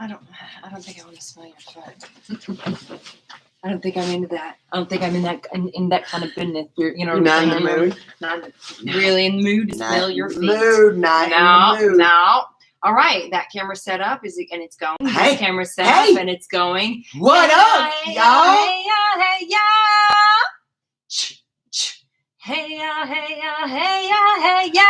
I don't think I want to smell your foot. I don't think I'm into that. I don't think I'm in that kind of business. You know, not in the mood. Not really in the mood to smell your feet. Not in the mood. No. All right, that camera's set up. And it's going. Hey, this camera's set up and it's going. What up, y'all? Hey ya. Hey ya.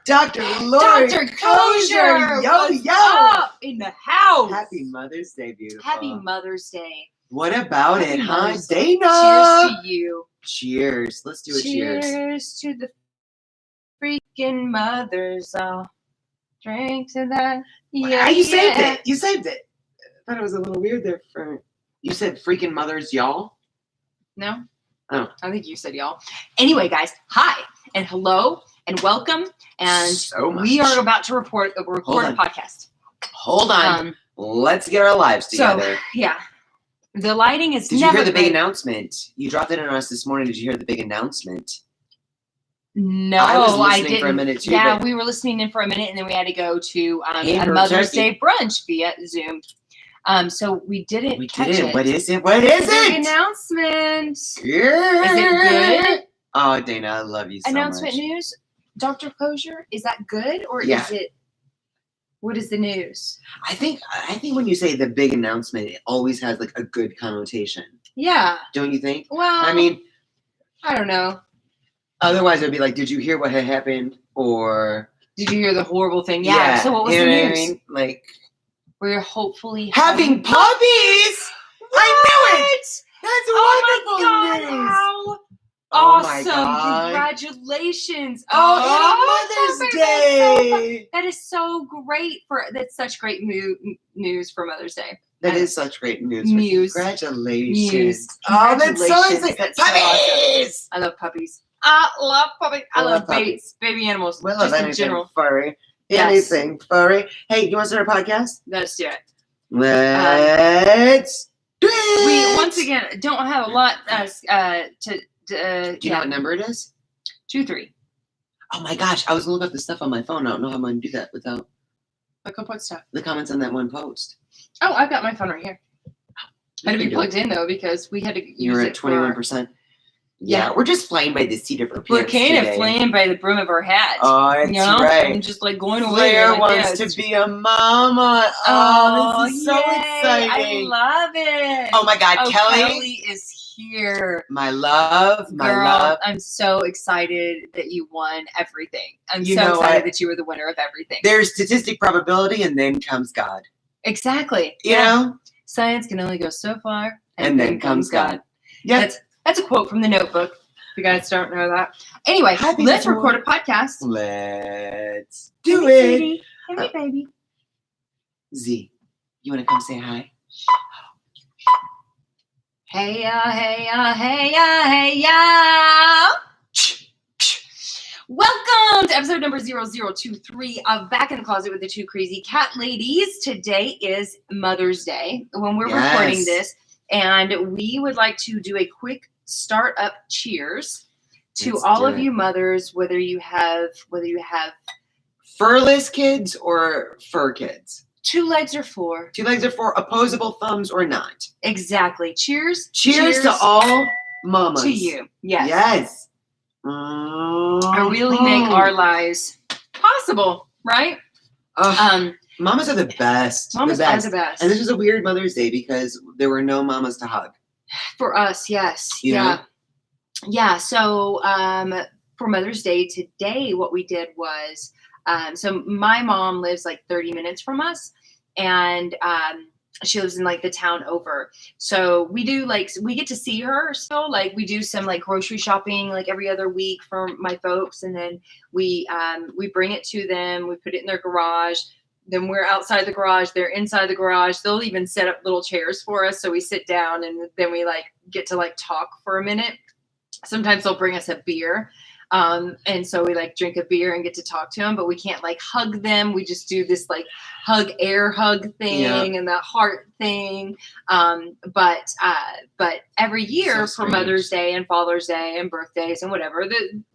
Dr. Lori. Dr. Kosher. Yo. Up in the house. Happy Mother's Day, beautiful. Happy Mother's Day. What about Happy it, huh, Mother's Dana? Cheers to you. Cheers. Let's do a cheers. Cheers to the freaking mothers. I'll drink to that. Yeah, You saved it. You saved it. I thought it was a little weird there. You said freaking mothers, y'all? No? Oh. I think you said y'all. Anyway, guys, hi and hello and welcome. And so much. we are about to record a podcast. Hold on. Let's get our lives together. So, yeah. The lighting is Did never you hear the big great. announcement? You dropped it on us this morning. Did you hear the big announcement? No, I was I listening didn't. for a minute too. Yeah, but we were listening in for a minute, and then we had to go to a Hamburger Mother's turkey. Day brunch via Zoom. So we didn't catch it. What is it? What is Big it? announcement. Yeah. Is it good? Oh, Dana, I love you so Announcement much. news? Dr. Kosher, is that good or Yeah. is it? What is the news? I think when you say the big announcement, it always has like a good connotation. Yeah. Don't you think? Well, I mean, I don't know. otherwise it'd be like, did you hear what had happened? Or Did you hear the horrible thing? Yeah. So what was you the know news? what I mean? Like We're hopefully having puppies. I knew it. That's wonderful my news. God, how Oh my awesome. God. Congratulations. Oh, Mother's Day. That is so great that's such great news for Mother's Day. That is such great news. News. Congratulations. News. Oh, that's so Congratulations. exciting. That's so Puppies. I love puppies. I love puppies. I love puppies. baby animals. We love just in anything general. furry. Yes. Anything furry. Hey, you want to start a podcast? Let's do it. Let's do it. We once again don't have a lot to. Do you know what number it is? 2-3. Oh my gosh, I was looking up the stuff on my phone. I don't know how I'm going to do that without Look up what stuff. the comments on that one post. Oh, I've got my phone right here. Had to be You can do plugged in though because we had to use You were it at 21%. Yeah. We're just flying by the seat of our We're pants kind of today. flying by the brim of our hat. Oh, that's you know? right. I'm just like going away. Claire like wants this. to be a mama. Oh, this is so yay. exciting. I love it. Oh my God, Oh, Kelly is here. My love. Girl, I'm so excited that you won everything. I'm You so know excited what? that you were the winner of everything. There's statistic probability and then comes God. Exactly. You know? Science can only go so far. And then comes God. Yeah. That's a quote from the Notebook. If you guys don't know that. Anyway, Happy let's to- record a podcast. Let's do Hey, it. sweetie. Hey, baby. Z, you want to come say hi? Hey ya, hey ya, hey ya, hey ya. Welcome to episode number 0023 of Back in the Closet with the Two Crazy Cat Ladies. Today is Mother's Day when we're recording this, and we would like to do a quick startup cheers to Let's all do of it. you mothers, whether you have Furless kids or fur kids? 2 legs or 4. 2 legs are for opposable thumbs or not? Exactly. Cheers. Cheers to all mamas. to you. Yes. Yes. I really make our lives possible, right? Mamas are the best. Mamas are the best. And this was a weird Mother's Day because there were no mamas to hug. For us, yes. You yeah. know? Yeah. So for Mother's Day today, what we did was, so my mom lives like 30 minutes from us, and she lives in like the town over. So we do we get to see her still. Like we do some like grocery shopping like every other week for my folks, and then we bring it to them. We put it in their garage. Then we're outside the garage. They're inside the garage. They'll even set up little chairs for us. So we sit down and then we like get to like talk for a minute. Sometimes they'll bring us a beer. And so we like drink a beer and get to talk to them, but we can't like hug them. We just do this like air hug thing and that heart thing. But every year for Mother's Day and Father's Day and birthdays and whatever,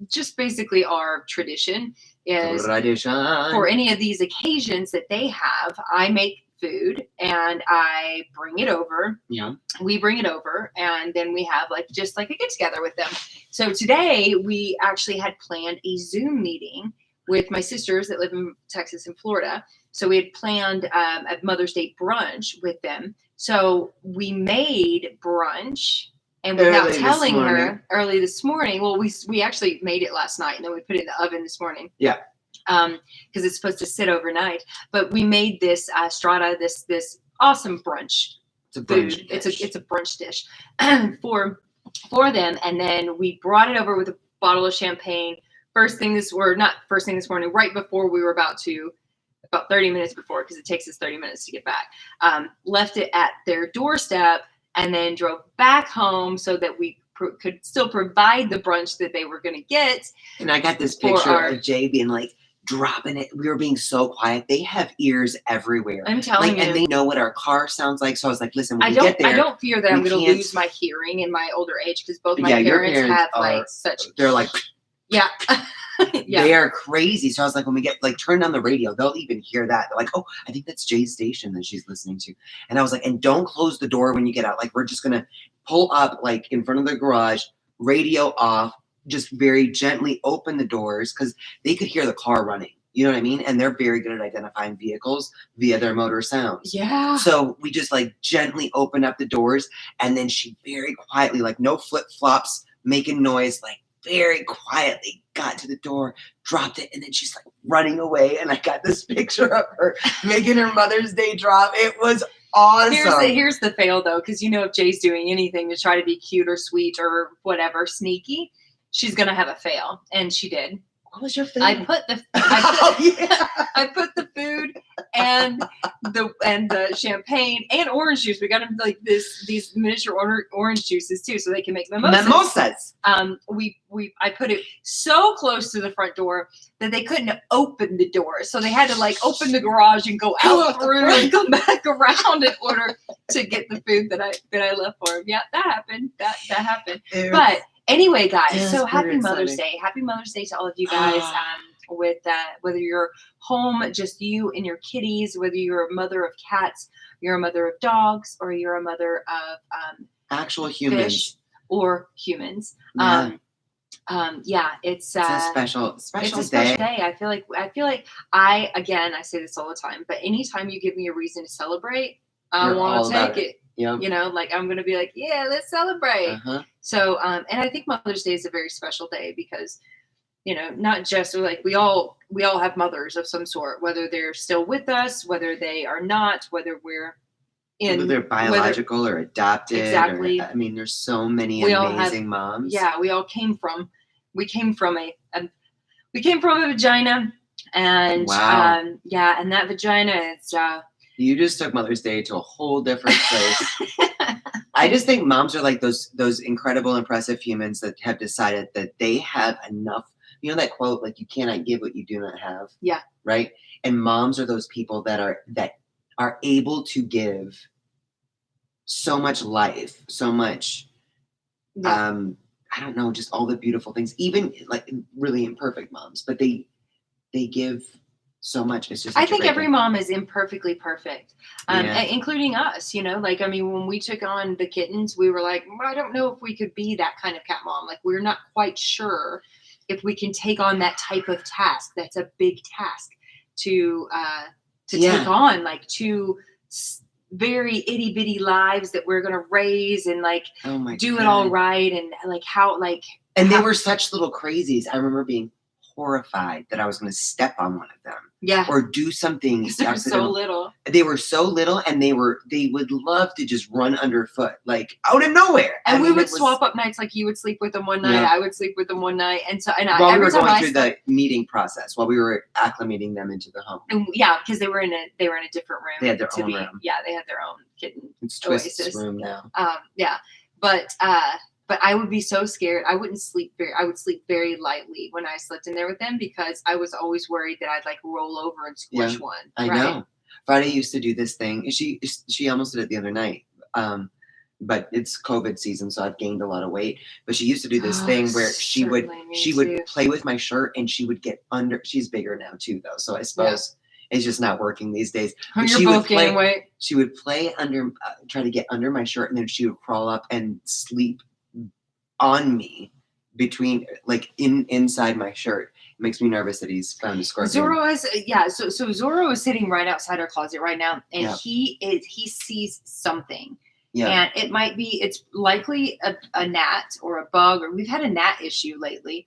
just basically our tradition is for any of these occasions that they have, I make food and I bring it over. Yeah. We bring it over and then we have like just like a get together with them. So today we actually had planned a Zoom meeting with my sisters that live in Texas and Florida. So we had planned a Mother's Day brunch with them. So we made brunch. And without telling her early this morning, well, we actually made it last night and then we put it in the oven this morning. Yeah. Because it's supposed to sit overnight. But we made this strata, this awesome brunch. It's a brunch food. dish. It's a brunch dish for them. And then we brought it over with a bottle of champagne. Not first thing this morning, right before we were about 30 minutes before, because it takes us 30 minutes to get back. Left it at their doorstep. And then drove back home so that we could still provide the brunch that they were going to get. And I got this picture of Jay being like, dropping it. We were being so quiet. They have ears everywhere. I'm telling you. And they know what our car sounds like. So I was like, listen, when we get there. I don't fear that I'm going to lose my hearing in my older age because both my parents have like such. They're like. Yeah. Yeah. They are crazy. So I was like, when we get like turn on the radio, they'll even hear that. They're like, oh, I think that's Jay's station that she's listening to. And I was like, and don't close the door when you get out. Like, we're just going to pull up like in front of the garage, radio off, just very gently open the doors because they could hear the car running. You know what I mean? And they're very good at identifying vehicles via their motor sounds. Yeah. So we just like gently opened up the doors and then she very quietly, like no flip flops, making noise, like very quietly got to the door, dropped it, and then she's like running away. And I got this picture of her making her Mother's Day drop. It was awesome. Here's the fail though, because if Jay's doing anything to try to be cute or sweet or whatever, sneaky, she's gonna have a fail, and she did. What was your fail? I put the food and the champagne and orange juice. We got them like these miniature orange juices too, so they can make mimosas. I put it so close to the front door that they couldn't open the door, so they had to like open the garage and go out through and come back around in order to get the food that I left for them. Yeah, that happened. That happened. But anyway, guys, so happy Mother's Day. Happy Mother's Day to all of you guys. With whether you're home, just you and your kitties, whether you're a mother of cats, you're a mother of dogs, or you're a mother of actual humans fish or humans. It's a special it's a special day. I feel like I say this all the time, but anytime you give me a reason to celebrate, I want to take it. Yep. I'm going to be like, yeah, let's celebrate. So, and I think Mother's Day is a very special day because, not just like we all have mothers of some sort, whether they're still with us, whether they are not, whether they're biological or adopted. Exactly. There's so many amazing moms. Yeah. We came from a vagina and, wow. And that vagina is, you just took Mother's Day to a whole different place. I just think moms are like those incredible, impressive humans that have decided that they have enough. You know that quote, like, you cannot give what you do not have. Yeah. Right. And moms are those people that are able to give so much life, so much, I don't know, just all the beautiful things, even like really imperfect moms, but they give so much. It's just, I think every mom is imperfectly perfect, including us, when we took on the kittens, we were like, I don't know if we could be that kind of cat mom. Like, we're not quite sure if we can take on that type of task. That's a big task to take on, like two very itty bitty lives that we're going to raise and like do it all right. And they were such little crazies. I remember being horrified that I was going to step on one of them. Yeah. Or do something. They were so little. They were so little, and they would love to just run underfoot, like out of nowhere. And we would swap up nights. Like, you would sleep with them one night, I would sleep with them one night, and so while we were going through the meeting process, while we were acclimating them into the home. And because they were in a different room. They had their own room. Yeah, they had their own kitten. It's Twist's room now. But I would be so scared. I would sleep very lightly when I slept in there with them because I was always worried that I'd like roll over and squish one. I know. Friday used to do this thing. She almost did it the other night. But it's COVID season, so I've gained a lot of weight. But she used to do this thing where she would play with my shirt and she would get under. She's bigger now too, though. So I suppose is just not working these days. But You're both gaining weight. She would play under, try to get under my shirt, and then she would crawl up and sleep on me inside my shirt. It makes me nervous that he's found a scorpion. Zorro is so Zorro is sitting right outside our closet right now, and he sees something. Yeah. And it's likely a gnat or a bug, or we've had a gnat issue lately.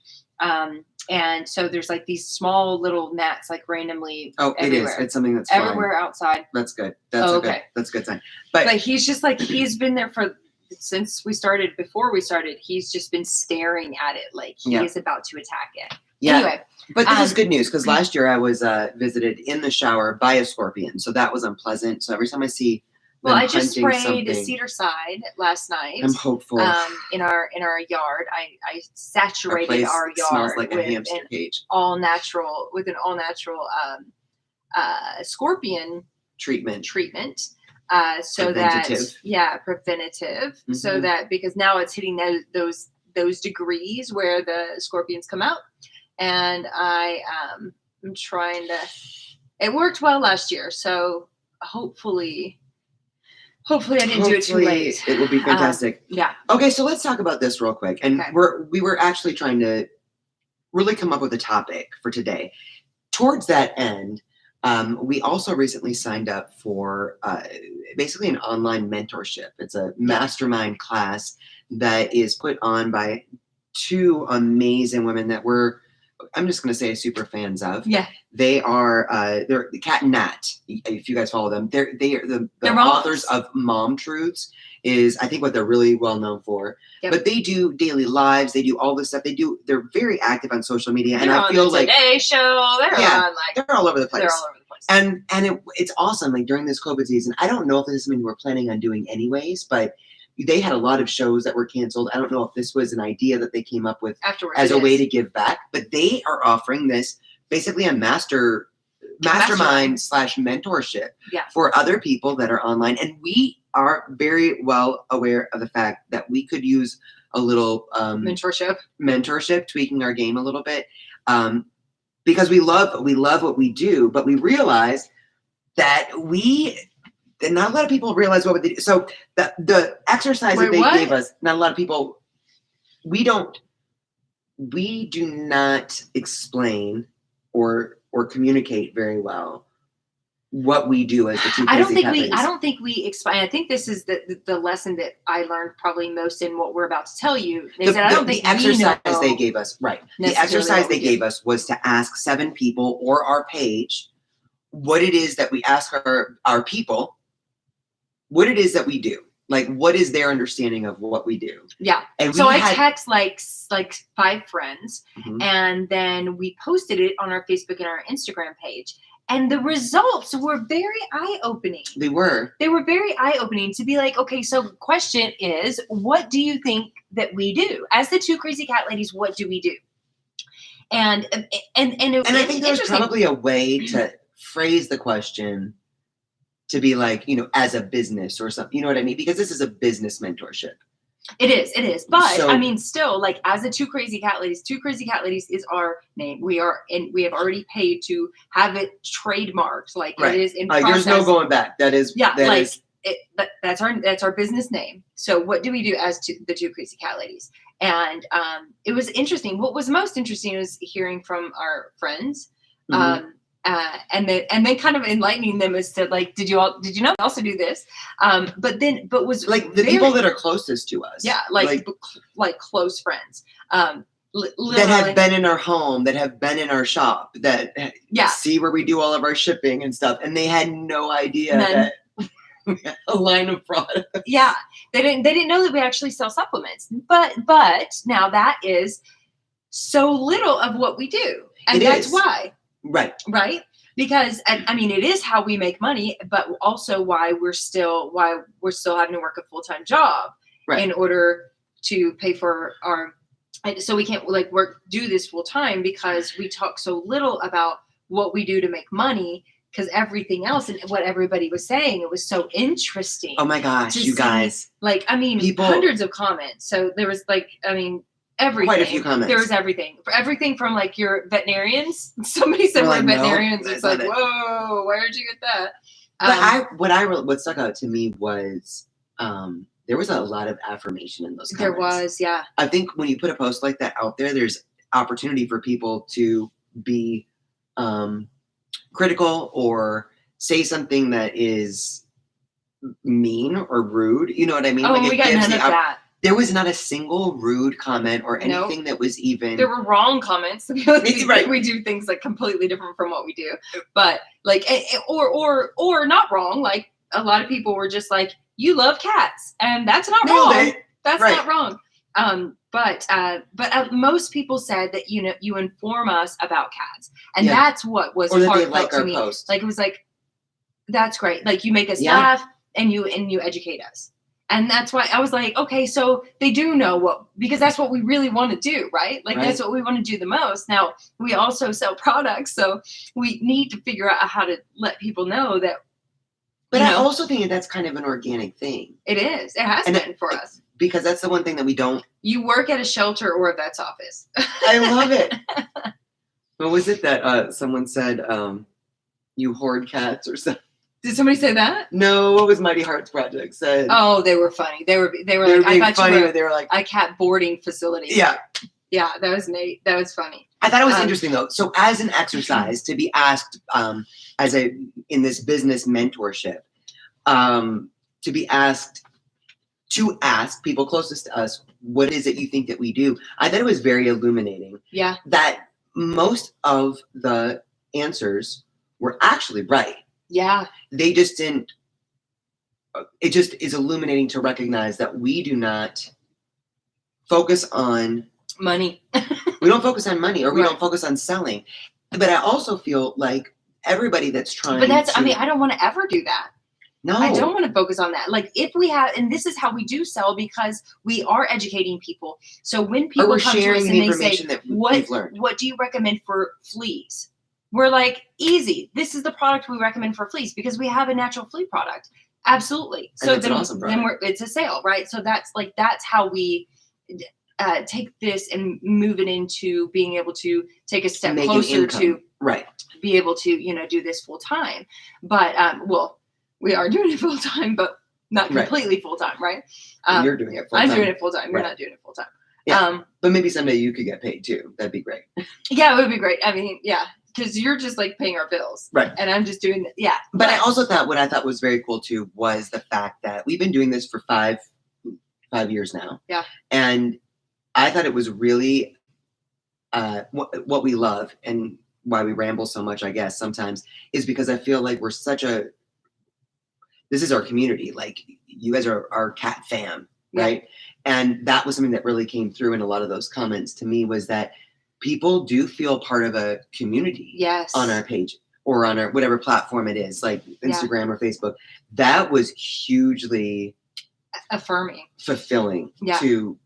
And so there's like these small little gnats like randomly. Oh, everywhere. It is. It's something that's everywhere outside. That's good. That's okay. That's a good sign. But he's just like, he's been there since before we started, he's just been staring at it like he is about to attack it. Yeah. Anyway. But this is good news, because last year I was visited in the shower by a scorpion. So that was unpleasant. So every time I see I just sprayed cedar side last night. I'm hopeful. In our yard, I saturated our yard smells like a hamster cage. With an all natural scorpion treatment. So preventative. Mm-hmm. So that, because now it's hitting those degrees where the scorpions come out, and I am trying to. It worked well last year, so hopefully I didn't do it too late. It will be fantastic. Yeah. Okay, so let's talk about this real quick. And we were actually trying to really come up with a topic for today. Towards that end, we also recently signed up for basically an online mentorship. It's a mastermind class that is put on by two amazing women that I'm just going to say super fans of. Yeah. They are, they're the Cat and Nat. If you guys follow them, they're the authors of Mom Truths is, I think, what they're really well known for. Yep. But they do daily lives. They do all this stuff. They're very active on social media. They're and I feel like Today Show. They're all over the place. And it's awesome. Like during this COVID season, I don't know if this is something we're planning on doing anyways, but they had a lot of shows that were canceled. I don't know if this was an idea that they came up with afterwards as a way to give back, but they are offering this basically a mastermind / mentorship for other people that are online. And we are very well aware of the fact that we could use a little mentorship, tweaking our game a little bit, because we love what we do, but we realize that not a lot of people realize what they do. So the exercise that they gave us, not a lot of people, we do not explain or communicate very well what we do as the two I don't think we explain. I think this is the lesson that I learned probably most in what we're about to tell you. Is that I don't think the exercise they gave us, right? The exercise they gave us was to ask 7 people or our page what it is that we ask our people, what it is that we do. Like, what is their understanding of what we do? Yeah. And so I text like 5 friends, and then we posted it on our Facebook and our Instagram page. And the results were very eye-opening. They were very eye-opening to be like, okay, so question is, what do you think that we do? As the two crazy cat ladies, what do we do? And I think there's probably a way to phrase the question to be like, as a business or something, you know what I mean? Because this is a business mentorship. It is. But so, I mean, still, like, as the two crazy cat ladies is our name. We have already paid to have it trademarked. Like, right. It is in process. There's no going back. That's our business name. So what do we do as the two crazy cat ladies? And it was interesting. What was most interesting was hearing from our friends. And then kind of enlightening them as to like, did you know also do this? But was like the people that are closest to us. Yeah. Like close friends. That have been in our home, that have been in our shop, that see where we do all of our shipping and stuff. And they had no idea that we had a line of products. Yeah. They didn't know that we actually sell supplements, but now that is so little of what we do. And that's why. Right. Because I mean, it is how we make money, but also why we're still having to work a full-time job in order to pay for so we can't do this full time because we talk so little about what we do to make money, because everything else and what everybody was saying, it was so interesting. Oh my gosh, you guys. Like, I mean, hundreds of comments. So there was everything. Quite a few comments. There was everything. For everything from like your veterinarians. Somebody said we're veterinarians. No, it's like, whoa, where did you get that? But what stuck out to me was there was a lot of affirmation in those comments. There was, yeah. I think when you put a post like that out there, there's opportunity for people to be critical or say something that is mean or rude. You know what I mean? Oh, like we got none of that. There was not a single rude comment or anything that was even. There were wrong comments. Right. We do things like completely different from what we do, but like, or not wrong. Like a lot of people were just like, "You love cats," and that's not wrong. That's not wrong. But most people said that you inform us about cats, and that's what was heartfelt to me. Post. Like it was like, that's great. Like you make us laugh and you educate us. And that's why I was like, okay, so they do know because that's what we really want to do, right? Like that's what we want to do the most. Now we also sell products, so we need to figure out how to let people know that. But I also think that's kind of an organic thing. It is. It has been for us. Because that's the one thing that we don't. You work at a shelter or a vet's office. I love it. What was it that someone said? You hoard cats or something. Did somebody say that? No, what was Mighty Hearts Project said? Oh, they were funny. They were like, I thought they were like a cat boarding facility. Yeah. Yeah, that was Nate. That was funny. I thought it was interesting though. So as an exercise to be asked in this business mentorship, to be asked to ask people closest to us, what is it you think that we do? I thought it was very illuminating. Yeah. That most of the answers were actually right. Yeah. They just didn't. It just is illuminating to recognize that we do not focus on money. We don't focus on money, or we don't focus on selling. But I also feel like everybody that's trying. But I mean, I don't want to ever do that. No, I don't want to focus on that. Like if we have, and this is how we do sell because we are educating people. So when people come to us and they say, what do you recommend for fleas? We're like, easy. This is the product we recommend for fleas because we have a natural flea product. Absolutely. So then, it's a sale, right? So that's how we take this and move it into being able to take a step closer to be able to, do this full time. But, we are doing it full time, but not completely full time, right? You're doing it full time. I'm doing it full time. You're not doing it full time. Yeah. But maybe someday you could get paid too. That'd be great. Yeah, it would be great. I mean, yeah. Because you're just like paying our bills. Right. And I'm just doing it. Yeah. But I also thought what I thought was very cool too was the fact that we've been doing this for five years now. Yeah. And I thought it was really what we love and why we ramble so much, I guess, sometimes is because I feel like we're this is our community. Like you guys are our cat fam, right? And that was something that really came through in a lot of those comments to me was that people do feel part of a community on our page or on our whatever platform it is, like Instagram or Facebook. That was hugely affirming, fulfilling to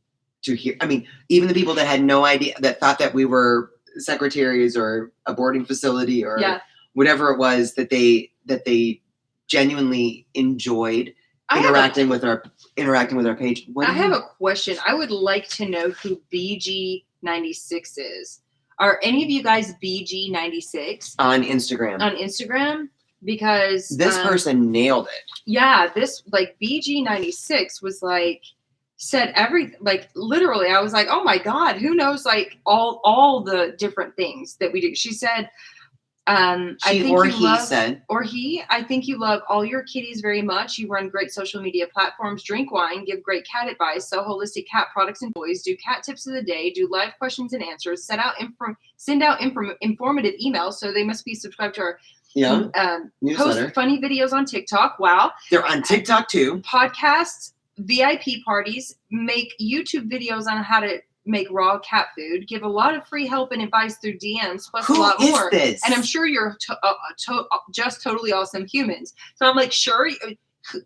hear. I mean, even the people that had no idea, that thought that we were secretaries or a boarding facility or whatever it was, that they genuinely enjoyed interacting with our page. I have a question. I would like to know who BG96 is. Are any of you guys BG96 on Instagram? Because this person nailed it. Yeah, this like BG96 was like said everything. Like literally, I was like, oh my god, who knows like all the different things that we do. She said. I think I think you love all your kitties very much. You run great social media platforms, drink wine, give great cat advice, sell holistic cat products and toys, do cat tips of the day, do live questions and answers, send out informative emails. So they must be subscribed to our newsletter. Post funny videos on TikTok. Wow. They're on TikTok too. Podcasts, VIP parties, make YouTube videos on how to make raw cat food, give a lot of free help and advice through DMs, plus a lot more. This? And I'm sure you're just totally awesome humans. So I'm like, sure. Who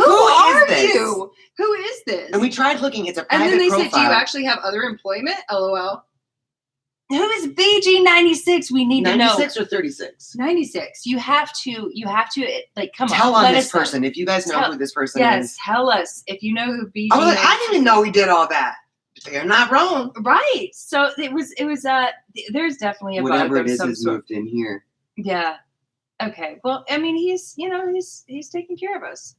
are you? Who is this? And we tried looking. It's a private profile. And then they profile. said, do you actually have other employment? LOL. Who is BG96? We need to know. 96 or 36? 96. You have to like come tell on. Tell this person if you guys know who this person is. Yes, tell us if you know who BG96 I didn't even know we did all that. You're not wrong. Right. So it was there's definitely a Whatever bug it of is some has sort. moved in here. Yeah. Okay. Well, I mean, he's taking care of us.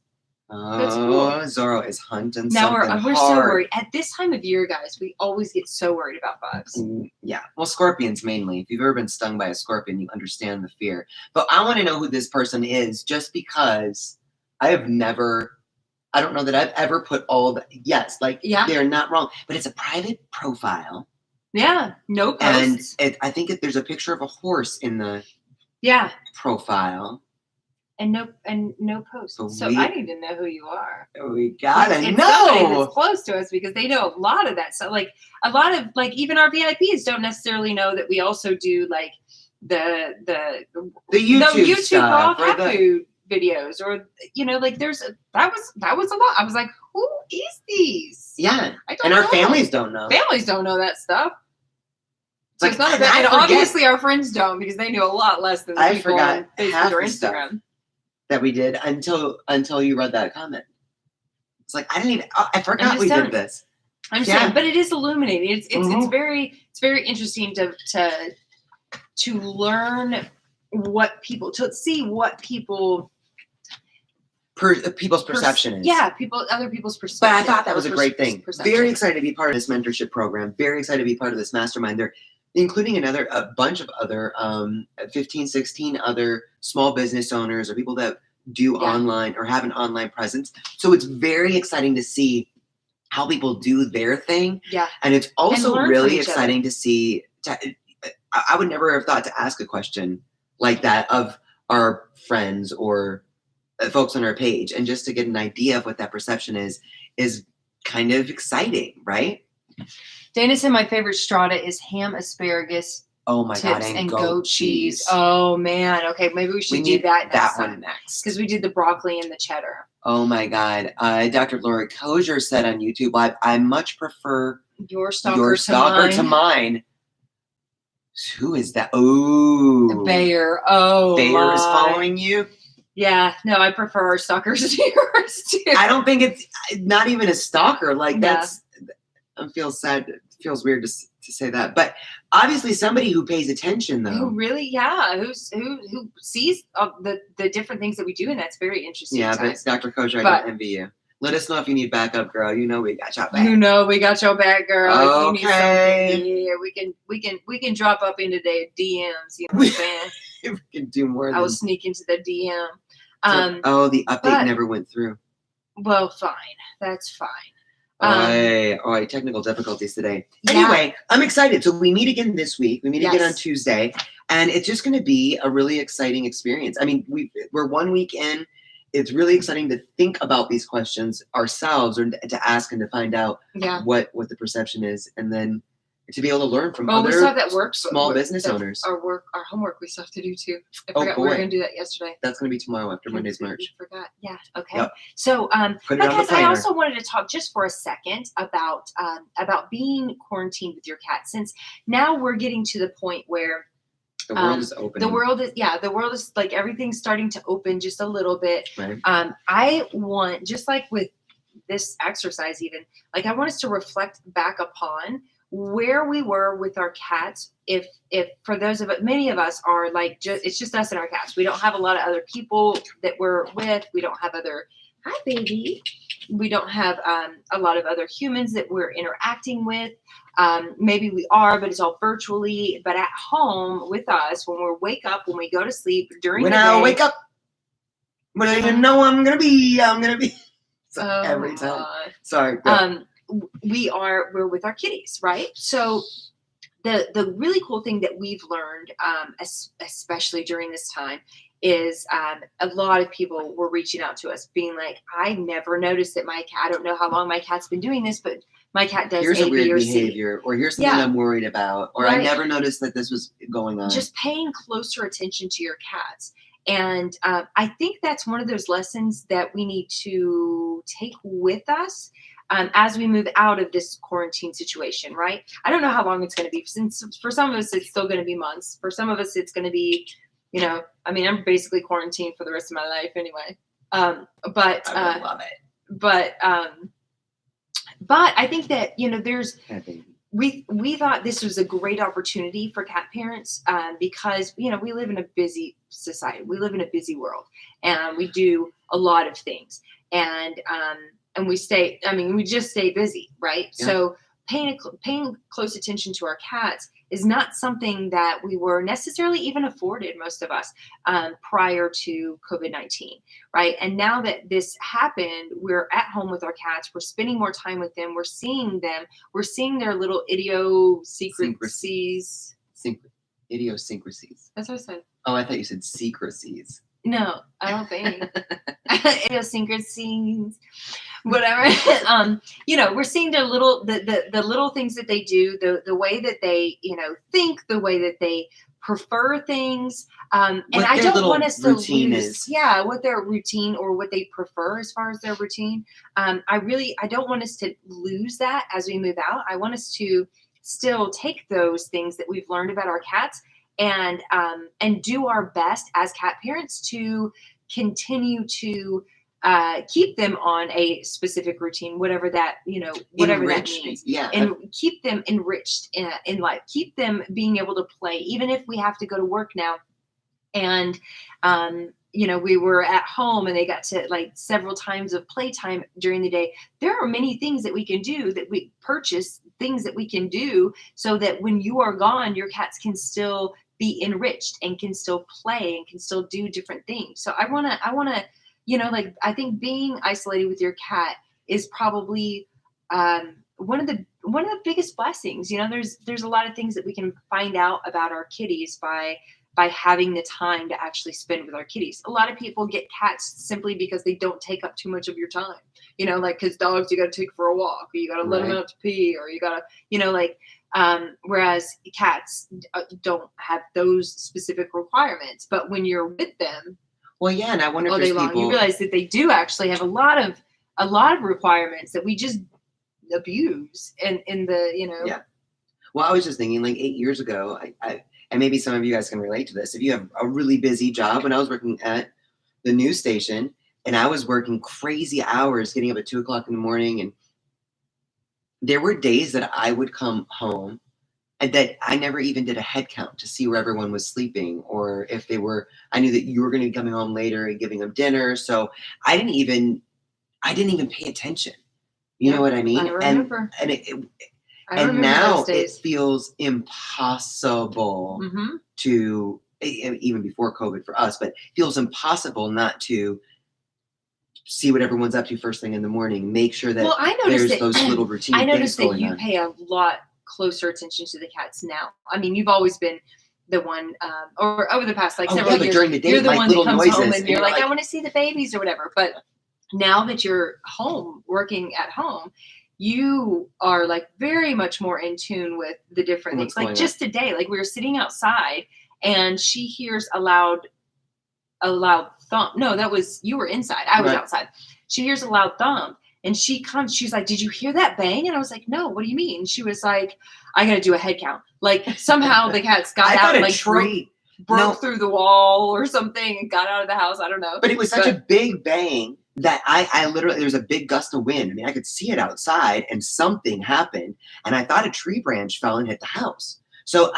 That's cool. Zorro is hunting Now something we're hard. so worried. At this time of year, guys, we always get so worried about bugs. Yeah. Well, scorpions mainly. If you've ever been stung by a scorpion, you understand the fear. But I want to know who this person is just because I don't know that I've ever put all the, yes, like they're not wrong, but it's a private profile. Yeah. No posts. And I think there's a picture of a horse in the profile. And no posts. So I need to know who you are. We gotta know. Somebody that's close to us because they know a lot of that. So like a lot of like even our VIPs don't necessarily know that we also do like the YouTube raw cat food videos or like that was a lot. I was like, who is these? Yeah, and our families don't know. Families don't know that stuff. So like, it's not and obviously our friends don't because they know a lot less than the people on Facebook or Instagram. That we did until you read that comment. It's like I forgot we did this. I'm saying, but it is illuminating. It's very interesting to learn what people people's perception is. Yeah, other people's perspective. But I thought that was a great thing. Very excited to be part of this mentorship program. Very excited to be part of this mastermind. They're including a bunch of other 15, 16 other small business owners or people that do online or have an online presence. So it's very exciting to see how people do their thing. Yeah. And it's also really exciting to see. I would never have thought to ask a question like that of our friends or folks on our page. And just to get an idea of what that perception is kind of exciting, right? Dana said my favorite strata is ham, asparagus, tips, and goat cheese. Oh man. Okay, maybe we should do that next. Because we did the broccoli and the cheddar. Oh my God. Dr. Laura Kozier said on YouTube Live, I much prefer your stalker to mine. Who is that? Oh. Bayer. Oh, Bayer is following you? Yeah. No, I prefer our stalkers to yours too. I don't think it's not even a stalker. Like that's, I feel sad. It feels weird to say that, but obviously somebody who pays attention though. Who really, who sees the different things that we do, and that's very interesting. Yeah, but Dr. Kozier, I don't envy you. Let us know if you need backup, girl. You know we got your back. You know we got your back, girl. Okay. If you need something, we can drop up into the DMs. You know what I'm saying? We can do more. I will sneak into the DM. The update never went through. Well, fine. That's fine. Technical difficulties today. Anyway, I'm excited. So we meet again this week. We meet again on Tuesday, and it's just going to be a really exciting experience. I mean, we're 1 week in. It's really exciting to think about these questions ourselves, or to ask and to find out what the perception is, and then to be able to learn from other small business owners. Our homework we still have to do too. I forgot we were going to do that yesterday. That's going to be tomorrow after Monday's March. I forgot. Yeah. Okay. Yep. So, because I also wanted to talk just for a second about being quarantined with your cat, since now we're getting to the point where the world is open. The world is like everything's starting to open just a little bit. Right. I want, just like with this exercise, even like I want us to reflect back upon where we were with our cats. If for those of it, many of us are like, it's just us and our cats. We don't have a lot of other people that we're with. We don't have other, hi baby. We don't have a lot of other humans that we're interacting with. Maybe we are, but it's all virtually. But at home with us, when we wake up, when we go to sleep, during the day. When I wake up, when I even know I'm gonna be. So every time. Sorry. We're with our kitties, right? So the really cool thing that we've learned, especially during this time, is a lot of people were reaching out to us being like, I never noticed that my cat, I don't know how long my cat's been doing this, but my cat does here's A, a weird B, or behavior, or here's something I'm worried about, or I never noticed that this was going on. Just paying closer attention to your cats. And I think that's one of those lessons that we need to take with us as we move out of this quarantine situation, right? I don't know how long it's going to be. Since for some of us, it's still going to be months. For some of us, it's going to be, I'm basically quarantined for the rest of my life anyway. But I love it. But I think that, there's, Yeah, baby. we thought this was a great opportunity for cat parents, because we live in a busy society, we live in a busy world, and we do a lot of things, and we just stay busy, right? Yeah. So paying close attention to our cats is not something that we were necessarily even afforded, most of us, prior to COVID-19, right? And now that this happened, we're at home with our cats, we're spending more time with them, we're seeing them, we're seeing their little idiosyncrasies. Idiosyncrasies. That's what I said. Oh, I thought you said secrecies. No, I don't think. Idiosyncrasies, whatever. We're seeing the little things that they do, the way that they, think, the way that they prefer things. And I don't want us to lose, what their routine or what they prefer as far as their routine. I don't want us to lose that as we move out. I want us to still take those things that we've learned about our cats and do our best as cat parents to continue to keep them on a specific routine, whatever that means. Yeah. And keep them enriched in life, keep them being able to play, even if we have to go to work now. And we were at home and they got to several times of playtime during the day. There are many things that we can do, that we purchase things that we can do so that when you are gone, your cats can still be enriched and can still play and can still do different things. So I want to, I think being isolated with your cat is probably one of the biggest blessings. There's a lot of things that we can find out about our kitties by having the time to actually spend with our kitties. A lot of people get cats simply because they don't take up too much of your time. Because dogs you got to take for a walk, or you got to let them out to pee, or you got to, whereas cats don't have those specific requirements. But when you're with them, well, yeah, and I wonder all if day there's long, people, you realize that they do actually have a lot of requirements that we just abuse in the. Yeah. Well, I was just thinking, 8 years ago, I and maybe some of you guys can relate to this. If you have a really busy job, when I was working at the news station, and I was working crazy hours, getting up at 2:00 in the morning, and there were days that I would come home and that I never even did a head count to see where everyone was sleeping, or if they were. I knew that you were going to be coming home later and giving them dinner, so I didn't even pay attention. You know what I mean? I remember. And now it feels impossible to, even before COVID for us, but it feels impossible not to see what everyone's up to first thing in the morning. Make sure that there's those little routine things going on. I noticed that you pay a lot closer attention to the cats now. I mean, you've always been the one, or over the past several years, during the day, you're the one that comes home and you're like, I want to see the babies or whatever. But now that you're home, working at home, you are very much more in tune with the different things. Just today, we were sitting outside and she hears a loud thump. No, you were inside. I was outside. She hears a loud thump and she comes, she's like, did you hear that bang? And I was like, no, what do you mean? She was like, I got to do a head count. Somehow the cats got out and broke through the wall or something and got out of the house. I don't know. But it was such a big bang that I literally, there was a big gust of wind. I mean, I could see it outside and something happened. And I thought a tree branch fell and hit the house. So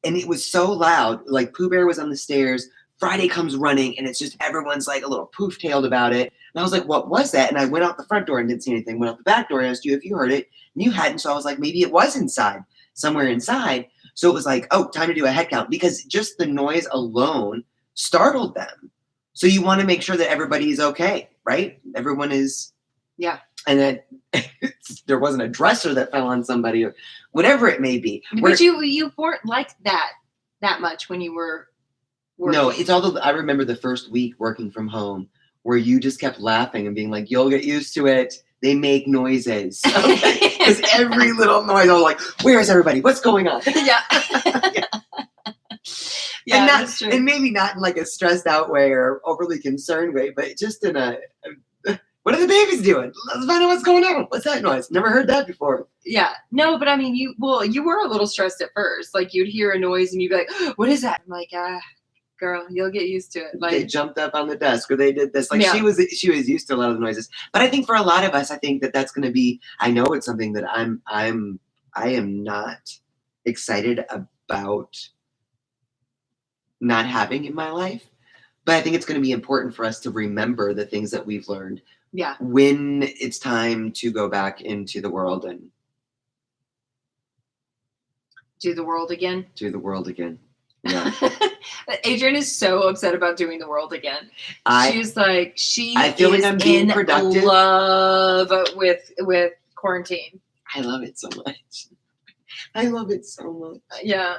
and it was so loud, Pooh Bear was on the stairs. Friday comes running and it's just, everyone's a little poof-tailed about it. And I was like, what was that? And I went out the front door and didn't see anything. Went out the back door and asked you if you heard it. And you hadn't. So I was like, maybe it was somewhere inside. So it was time to do a head count, because just the noise alone startled them. So you want to make sure that everybody's okay, right? Everyone is. Yeah. And that there wasn't a dresser that fell on somebody or whatever it may be. But you weren't like that much when you were working. No, it's all I remember the first week working from home where you just kept laughing and being like, you'll get used to it. They make noises. Because every little noise, I was like, where is everybody? What's going on? Yeah. Yeah, that's true. And maybe not in a stressed out way or overly concerned way, but just in a, what are the babies doing? Let's find out what's going on. What's that noise? Never heard that before. Yeah. No, but I mean, you were a little stressed at first. You'd hear a noise and you'd be like, what is that? I'm like, girl, you'll get used to it. They Like, jumped up on the desk or they did this. Like Yeah. she was used to a lot of the noises. But I think for a lot of us, I think that that's going to be, I know it's something that I am not excited about not having in my life. But I think it's going to be important for us to remember the things that we've learned yeah. when it's time to go back into the world and Do the world again. do the world again. Yeah. Adrienne is so upset about doing the world again. She's like, I feel like I'm being productive. Love with quarantine. I love it so much. I love it so much. Yeah.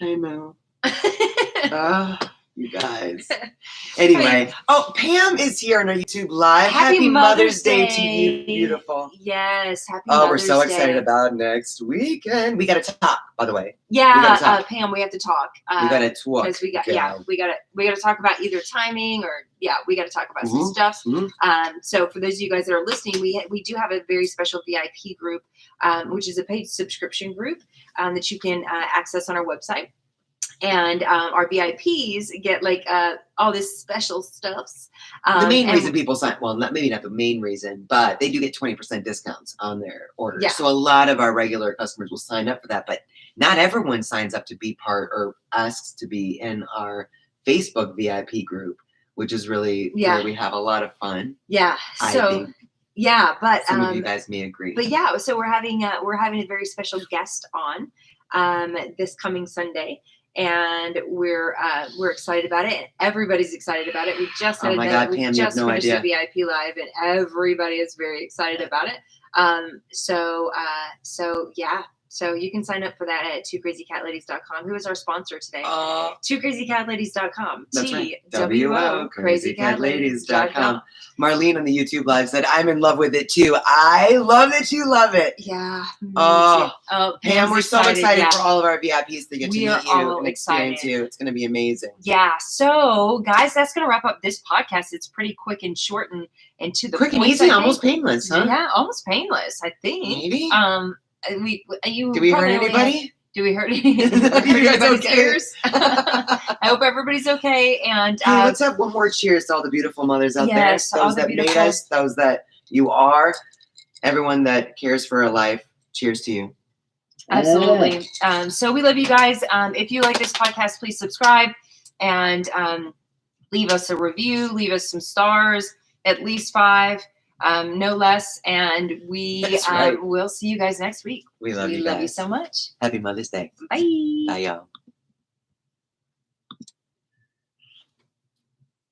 I know. You guys. Anyway. Oh, Pam is here on our YouTube Live. Happy Mother's Day Day to you, beautiful. Yes. Happy Mother's Day. We're so excited about next weekend. We got to talk, by the way. Yeah, Pam, we have to talk. We got to talk. Because we got to talk about either timing or we got to talk about some stuff. Mm-hmm. So for those of you guys that are listening, we do have a very special VIP group, which is a paid subscription group that you can access on our website. And our VIPs get like all this special stuffs. The main reason people sign, well, maybe not the main reason, but they do get 20% discounts on their orders. Yeah. So a lot of our regular customers will sign up for that, but not everyone signs up to be part or asks to be in our Facebook VIP group, which is really where we have a lot of fun. Yeah. So but some of you guys may agree. But so we're having a very special guest on this coming Sunday. And we're excited about it. Everybody's excited about it. We just had Pam, you have no idea. The VIP live, and everybody is very excited about it. So you can sign up for that at twocrazycatladies.com. Who is our sponsor today? twocrazycatladies.com. That's right. TWO crazycatladies.com. Marlene on the YouTube Live said, I'm in love with it too. I love that you love it. Yeah. Me too. Pam, we're so excited for all of our VIPs to get to meet you and experience you. It's going to be amazing. Yeah. So, guys, that's going to wrap up this podcast. It's pretty quick and short and to the quick point. Quick and easy, almost painless, huh? Yeah, almost painless, I think. Maybe. Do we hurt anybody? Do we hurt anybody's ears? I hope everybody's okay. And let's have one more cheers to all the beautiful mothers out there. Those that made us, those that you are, everyone that cares for a life. Cheers to you. Absolutely. So we love you guys. If you like this podcast, please subscribe and leave us a review. Leave us some stars, at least 5. No less, and we'll see you guys next week. We love you guys. We love you so much. Happy Mother's Day. Bye. Bye, y'all.